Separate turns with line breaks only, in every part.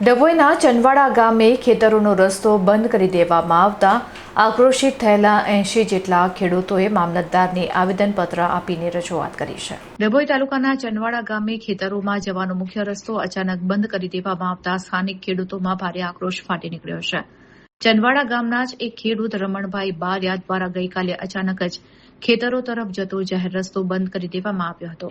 ડભોઈના ચંદવાડા ગામે ખેતરોનો રસ્તો બંધ કરી દેવામાં આવતા આક્રોશિત થયેલા 80 જેટલા ખેડૂતોએ મામલતદારને આવેદનપત્ર આપીને રજૂઆત કરી છે। ડભોઈ તાલુકાના ચંદવાડા ગામે ખેતરોમાં જવાનો મુખ્ય રસ્તો અચાનક બંધ કરી દેવામાં આવતા સ્થાનિક ખેડૂતોમાં ભારે આક્રોશ ફાટી નીકળ્યો છે। ચંદવાડા ગામના જ એક ખેડૂત રમણભાઈ બારિયા દ્વારા ગઈકાલે અચાનક જ ખેતરો તરફ જતો જાહેર રસ્તો બંધ કરી દેવામાં આવ્યો હતો।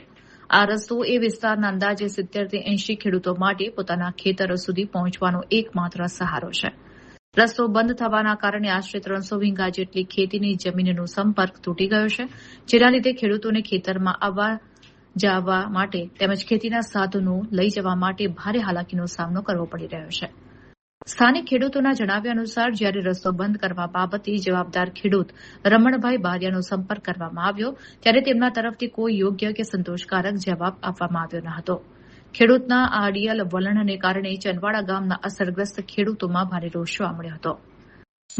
આ રસ્તો એ વિસ્તારના અંદાજે 70 થી 80 ખેડૂતો માટે પોતાના ખેતરો સુધી પહોંચવાનો એકમાત્ર સહારો છે। રસ્તો બંધ થવાના કારણે આશરે 300 વીઘા જેટલી ખેતીની જમીનનો સંપર્ક તૂટી ગયો છે, જેના લીધે ખેડૂતોને ખેતરમાં આવવા જવા માટે તેમજ ખેતીના સાધનો લઈ જવા માટે ભારે હાલાકીનો સામનો કરવો પડી રહ્યો છે। સ્થાનિક ખેડૂતોના જણાવ્યા અનુસાર જ્યારે રસ્તો બંધ કરવા બાબતે જવાબદાર ખેડૂત રમણભાઈ બારિયાનો સંપર્ક કરવામાં આવ્યો ત્યારે તેમના તરફથી કોઈ યોગ્ય કે સંતોષકારક જવાબ આપવામાં આવ્યો ન હતો। ખેડૂતના આ અડિયલ વલણને કારણે ચંદવાડા ગામના અસરગ્રસ્ત ખેડૂતોમાં ભારે રોષ જોવા મળ્યો હતો।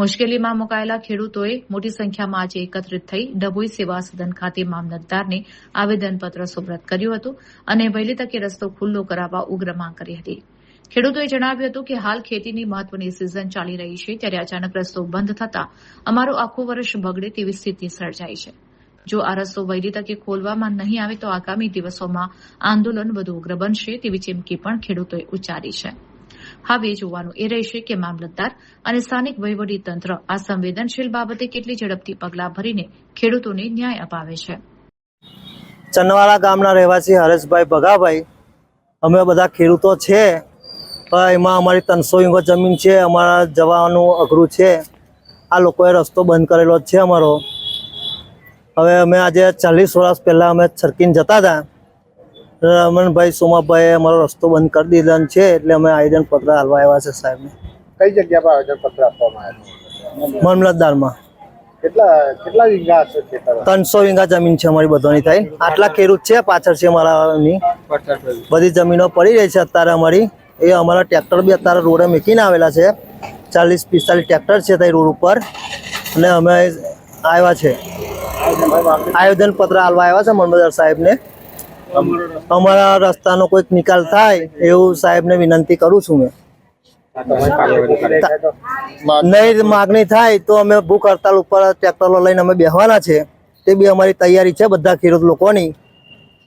મુશ્કેલીમાં મુકાયેલા ખેડૂતોએ મોટી સંખ્યામાં આજે એકત્રિત થઈ ડભોઈ સેવા સદન ખાતે મામલતદારને આવેદનપત્ર સુપ્રત કર્યું હતું અને વહેલી તકે રસ્તો ખુલ્લો કરાવવા ઉગ્ર માંગ કરી હતી। ખેડૂતોએ જણાવ્યું હતું કે હાલ ખેતીની મહત્વની સિઝન ચાલી રહી છે, ત્યારે અચાનક રસ્તો બંધ થતા અમારું આખું વર્ષ બગડે તેવી સ્થિતિ સર્જાઈ છે। જો આ રસ્તો વહેલી તકે ખોલવામાં નહીં આવે તો આગામી દિવસોમાં આંદોલન વધુ ઉગ્ર બનશે તેવી ચીમકી પણ ખેડૂતોએ ઉચ્ચારી છે। હવે જોવાનું એ રહેશે કે મામલતદાર અને સ્થાનિક વહીવટીતંત્ર આ સંવેદનશીલ બાબતે કેટલી ઝડપથી પગલાં ભરીને ખેડૂતોને ન્યાય અપાવે છે।
ચંદવાડા ગામના રહેવાસી હરેશભાઈ ભગાભાઈ અમે બધા ખેડૂતો છે, એમાં અમારી 300 વીઘો જમીન છે, અમારા જવાનું અઘરું છે। આ લોકોએ રસ્તો બંધ કરેલો છે અમારો। હવે અમે આજે 40 વર્ષ પહેલાં અમે છરકીને જતા હતા, રમણભાઈ સોમાભાઈએ અમારો રસ્તો બંધ કરી દીધો છે, એટલે અમે આવેદનપત્ર આપવા આવ્યા છે સાહેબને।
કઈ જગ્યા પર આવેદનપત્ર આપવામાં આવ્યું?
મામલતદારમાં।
કેટલા વીઘા હશે ખેતર?
300 વીઘા જમીન છે અમારી બધાની થાય। આટલા ખેડૂત છે, પાછળ છે અમારાની બધી જમીનો પડી રહી છે અત્યારે અમારી। એ અમારા ટ્રેક્ટર બી અત્યારે રોડે મૂકીને આવેલા છે, 40-45 ટ્રેક્ટર છે ત્યાં રોડ ઉપર, અને અમે આવ્યા છે આવેદનપત્ર આપવા આવ્યા છે મામલતદાર સાહેબને। અમારા રસ્તાનો કોઈક નિકાલ થાય એવું સાહેબને વિનંતી કરું છું મેં। નહીં માગણી થાય તો અમે ભૂખ હડતાલ ઉપર ટ્રેક્ટરો લઈને અમે બેસવાના છે, તે બી અમારી તૈયારી છે બધા ખેડૂત લોકોની।